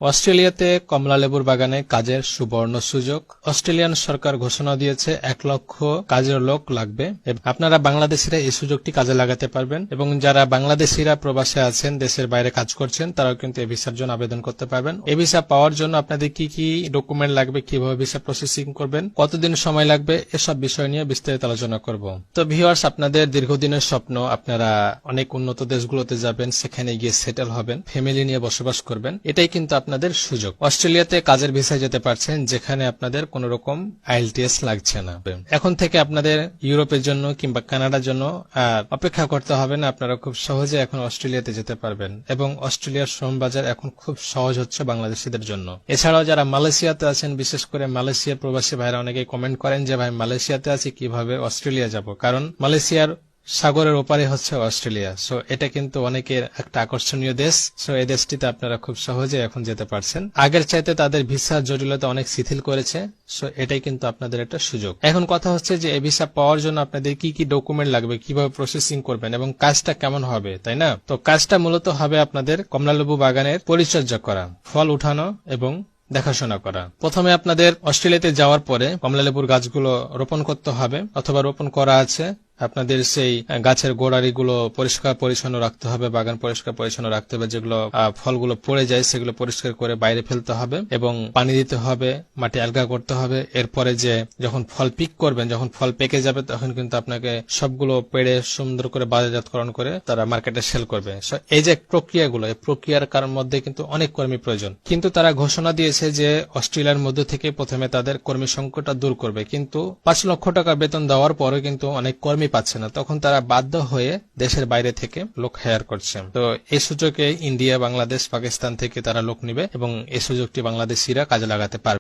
অস্ট্রেলিয়াতে কমলালেবুর বাগানে কাজের সুবর্ণ সুযোগ। অস্ট্রেলিয়ান সরকার ঘোষণা দিয়েছে 1 লক্ষ কাজের লোক লাগবে। আপনারা বাংলাদেশিরা এই সুযোগটি কাজে লাগাতে পারবেন এবং যারা বাংলাদেশিরা প্রবাসে আছেন, দেশের বাইরে কাজ করছেন, তারাও কিন্তু এই ভিসার জন্য আবেদন করতে পারবেন। এই ভিসা পাওয়ার জন্য আপনাদের কি কি ডকুমেন্ট লাগবে, কিভাবে ভিসা প্রসেসিং করবেন, কতদিন সময় লাগবে, এসব বিষয় নিয়ে বিস্তারিত আলোচনা করব। তো ভিউয়ার্স, আপনাদের দীর্ঘদিনের স্বপ্ন, আপনারা অনেক উন্নত দেশগুলোতে যাবেন, সেখানে গিয়ে সেটেল হবেন, ফ্যামিলি নিয়ে বসবাস করবেন, এটাই কিন্তু আপনাদের সুযোগ। অস্ট্রেলিয়াতে কাজের ভিসায় যেতে পারছেন যেখানে আপনাদের কোন রকম IELTS লাগছে না। এখন থেকে আপনাদের ইউরোপের জন্য কিংবা কানাডার জন্য অপেক্ষা করতে হবে না। আপনারা খুব সহজে এখন অস্ট্রেলিয়াতে যেতে পারবেন এবং অস্ট্রেলিয়ার শ্রম বাজার এখন খুব সহজ হচ্ছে বাংলাদেশিদের জন্য। এছাড়াও যারা মালয়েশিয়াতে আছেন, বিশেষ করে মালয়েশিয়ার প্রবাসী ভাইরা অনেকেই কমেন্ট করেন যে ভাই মালয়েশিয়াতে আছি, কিভাবে অস্ট্রেলিয়া যাব? কারণ মালয়েশিয়ার সাগরের ওপারে হচ্ছে অস্ট্রেলিয়া। সো এটা কিন্তু অনেকের একটা আকর্ষণীয় দেশ। সো এই দেশটিতে আপনারা খুব সহজে এখন যেতে পারছেন। আগের চাইতে তাদের ভিসার জটিলতা অনেক শিথিল করেছে। সো এটাই কিন্তু আপনাদের একটা সুযোগ। এখন কথা হচ্ছে যে এই ভিসা পাওয়ার জন্য আপনাদের কি কি ডকুমেন্ট লাগবে, কিভাবে প্রসেসিং করবেন এবং কাজটা কেমন হবে, তাই না? তো কাজটা মূলত হবে আপনাদের কমলালেবু বাগানের পরিচর্যা করা, ফল উঠানো এবং দেখাশোনা করা। প্রথমে আপনাদের অস্ট্রেলিয়াতে যাওয়ার পরে কমলালেবুর গাছগুলো রোপণ করতে হবে, অথবা রোপণ করা আছে। আপনাদের সেই গাছের গোড়ারিগুলো পরিষ্কার পরিচ্ছন্ন রাখতে হবে, বাগান পরিষ্কার পরিচ্ছন্ন রাখতে হবে। যেগুলো ফলগুলো পড়ে যায় সেগুলো পরিষ্কার করে বাইরে ফেলতে হবে এবং পানি দিতে হবে, মাটি আলগা করতে হবে। এরপরে যে যখন ফল পিক করবেন, যখন ফল পেকে যাবে, তখন কিন্তু আপনাকে সবগুলো পেড়ে সুন্দর করে বাজারজাতকরণ করে তারা মার্কেটে সেল করবে। এই যে প্রক্রিয়াগুলো, এই প্রক্রিয়ার কারণ মধ্যে কিন্তু অনেক কর্মী প্রয়োজন। কিন্তু তারা ঘোষণা দিয়েছে যে অস্ট্রেলিয়ার মধ্যে থেকে প্রথমে তাদের কর্মী সংকটটা দূর করবে। কিন্তু 5 লক্ষ টাকা বেতন দেওয়ার পরে কিন্তু অনেক কর্মী পাচ্ছে না। তখন তারা বাধ্য হয়ে দেশের বাইরে থেকে লোক হায়ার করছে। তো এই সুযোগে ইন্ডিয়া, বাংলাদেশ, পাকিস্তান থেকে তারা লোক নিবে এবং এই সুযোগটি বাংলাদেশিরা কাজে লাগাতে পারবে।